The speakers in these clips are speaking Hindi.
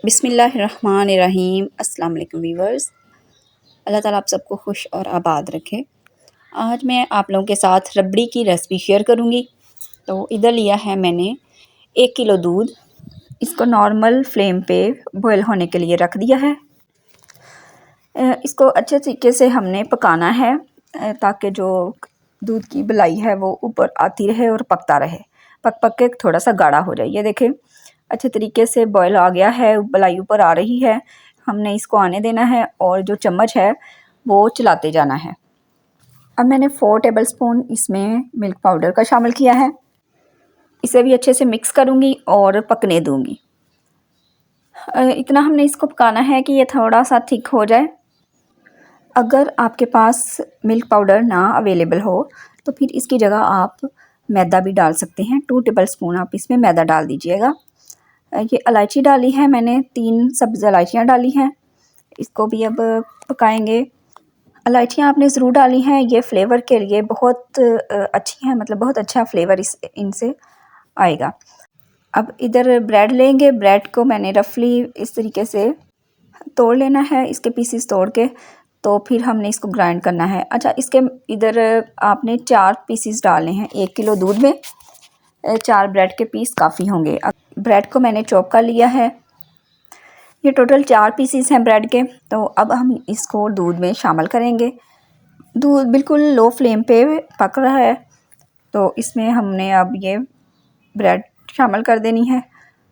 बिस्मिल्लाहिर्रहमानिर्रहीम। अस्सलाम वालेकुम व्यूवर्स। अल्लाह ताला आप सबको खुश और आबाद रखे। आज मैं आप लोगों के साथ रबड़ी की रेसिपी शेयर करूंगी। तो इधर लिया है मैंने 1 किलो दूध। इसको नॉर्मल फ्लेम पे बॉयल होने के लिए रख दिया है। इसको अच्छे तरीके से हमने पकाना है ताकि जो दूध की मलाई है वो ऊपर आती रहे और पकता रहे। पक पक के थोड़ा सा गाढ़ा हो जाए। ये देखें अच्छे तरीके से बॉयल आ गया है, मलाई ऊपर आ रही है। हमने इसको आने देना है और जो चम्मच है वो चलाते जाना है। अब मैंने 4 टेबलस्पून इसमें मिल्क पाउडर का शामिल किया है। इसे भी अच्छे से मिक्स करूँगी और पकने दूँगी। इतना हमने इसको पकाना है कि ये थोड़ा सा थिक हो जाए। अगर आपके पास मिल्क पाउडर ना अवेलेबल हो तो फिर इसकी जगह आप मैदा भी डाल सकते हैं। 2 टेबलस्पून आप इसमें मैदा डाल दीजिएगा। ये इलायची डाली है मैंने, 3 सब्ज़ इलायचियाँ डाली हैं। इसको भी अब पकाएंगे। इलायचियाँ आपने ज़रूर डाली हैं, ये फ्लेवर के लिए बहुत अच्छी हैं, मतलब बहुत अच्छा फ्लेवर इनसे आएगा। अब इधर ब्रेड लेंगे। ब्रेड को मैंने रफली इस तरीके से तोड़ लेना है, इसके पीसेस तोड़ के, तो फिर हमने इसको ग्राइंड करना है। अच्छा, इसके इधर आपने 4 पीसेस डालने हैं। 1 किलो दूध में 4 ब्रेड के पीस काफ़ी होंगे। अब ब्रेड को मैंने चॉप कर लिया है। ये टोटल 4 पीसेस हैं ब्रेड के। तो अब हम इसको दूध में शामिल करेंगे। दूध बिल्कुल लो फ्लेम पे पक रहा है, तो इसमें हमने अब ये ब्रेड शामिल कर देनी है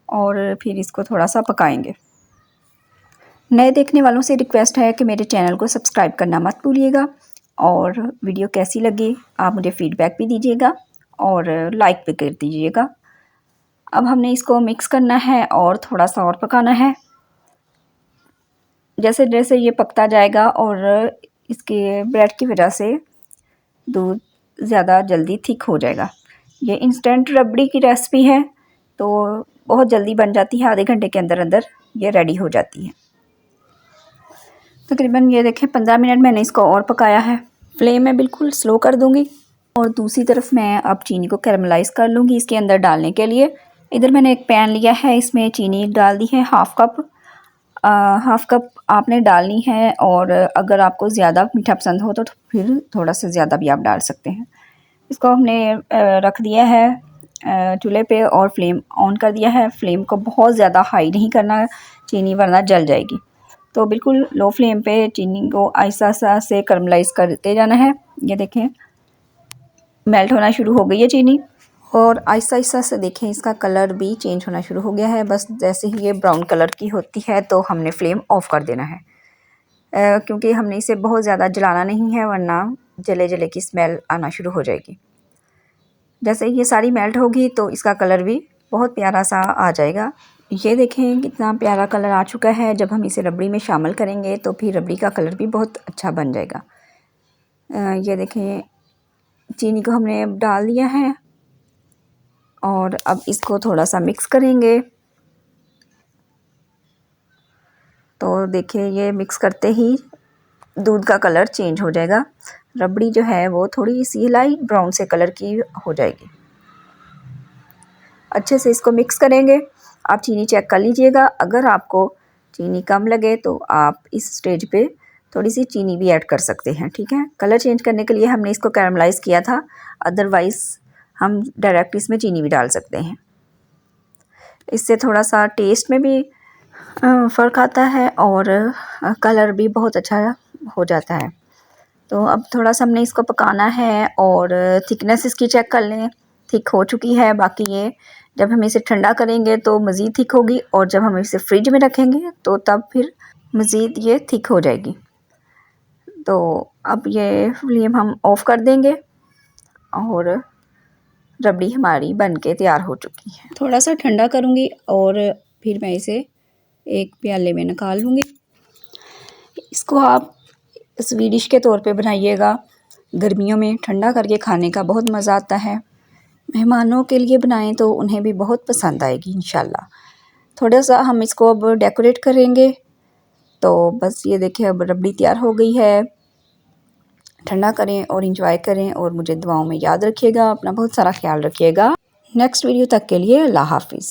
और फिर इसको थोड़ा सा पकाएंगे। नए देखने वालों से रिक्वेस्ट है कि मेरे चैनल को सब्सक्राइब करना मत भूलिएगा और वीडियो कैसी लगी आप मुझे फ़ीडबैक भी दीजिएगा और लाइक भी कर दीजिएगा। अब हमने इसको मिक्स करना है और थोड़ा सा और पकाना है। जैसे जैसे ये पकता जाएगा और इसके ब्रेड की वजह से दूध ज़्यादा जल्दी थिक हो जाएगा। ये इंस्टेंट रबड़ी की रेसिपी है, तो बहुत जल्दी बन जाती है। आधे घंटे के अंदर अंदर ये रेडी हो जाती है। तकरीबन ये देखें 15 मिनट मैंने इसको और पकाया है। फ्लेम मैं बिल्कुल स्लो कर दूंगी और दूसरी तरफ मैं अब चीनी को कैरमलाइज़ कर लूँगी इसके अंदर डालने के लिए। इधर मैंने एक पैन लिया है, इसमें चीनी डाल दी है हाफ़ कप आपने डालनी है। और अगर आपको ज़्यादा मीठा पसंद हो तो फिर थोड़ा सा ज़्यादा भी आप डाल सकते हैं। इसको हमने रख दिया है चूल्हे पे और फ्लेम ऑन कर दिया है। फ्लेम को बहुत ज़्यादा हाई नहीं करना, चीनी वरना जल जाएगी। तो बिल्कुल लो फ्लेम पे चीनी को आहिस्ता से कैरमलाइज़ करते जाना है। ये देखें मेल्ट होना शुरू हो गई है चीनी और आहिस्ता से देखें इसका कलर भी चेंज होना शुरू हो गया है। बस जैसे ही ये ब्राउन कलर की होती है तो हमने फ्लेम ऑफ़ कर देना है, क्योंकि हमने इसे बहुत ज़्यादा जलाना नहीं है वरना जले जले की स्मेल आना शुरू हो जाएगी। जैसे ये सारी मेल्ट होगी तो इसका कलर भी बहुत प्यारा सा आ जाएगा। ये देखें कितना प्यारा कलर आ चुका है। जब हम इसे रबड़ी में शामिल करेंगे तो फिर रबड़ी का कलर भी बहुत अच्छा बन जाएगा। ये देखें चीनी को हमने डाल दिया है और अब इसको थोड़ा सा मिक्स करेंगे। तो देखिए ये मिक्स करते ही दूध का कलर चेंज हो जाएगा। रबड़ी जो है वो थोड़ी सी लाइट ब्राउन से कलर की हो जाएगी। अच्छे से इसको मिक्स करेंगे। आप चीनी चेक कर लीजिएगा, अगर आपको चीनी कम लगे तो आप इस स्टेज पे थोड़ी सी चीनी भी ऐड कर सकते हैं, ठीक है। कलर चेंज करने के लिए हमने इसको कैरमलाइज़ किया था, अदरवाइज़ हम डायरेक्ट इसमें चीनी भी डाल सकते हैं। इससे थोड़ा सा टेस्ट में भी फ़र्क आता है और कलर भी बहुत अच्छा हो जाता है। तो अब थोड़ा सा हमने इसको पकाना है और थिकनेस इसकी चेक कर लें। थिक हो चुकी है। बाकी ये जब हम इसे ठंडा करेंगे तो मज़ीद थिक होगी और जब हम इसे फ्रिज में रखेंगे तो तब फिर मज़ीद ये थिक हो जाएगी। तो अब ये फ्लेम हम ऑफ़ कर देंगे और रबड़ी हमारी बनके तैयार हो चुकी है। थोड़ा सा ठंडा करूँगी और फिर मैं इसे एक प्याले में निकाल लूँगी। इसको आप स्वीट डिश के तौर पे बनाइएगा। गर्मियों में ठंडा करके खाने का बहुत मज़ा आता है। मेहमानों के लिए बनाएं तो उन्हें भी बहुत पसंद आएगी इंशाल्लाह। थोड़ा सा हम इसको अब डेकोरेट करेंगे। तो बस ये देखिए अब रबड़ी तैयार हो गई है। ठंडा करें और इंजॉय करें और मुझे दुआओं में याद रखिएगा। अपना बहुत सारा ख्याल रखिएगा। नेक्स्ट वीडियो तक के लिए अल्लाह हाफिज़।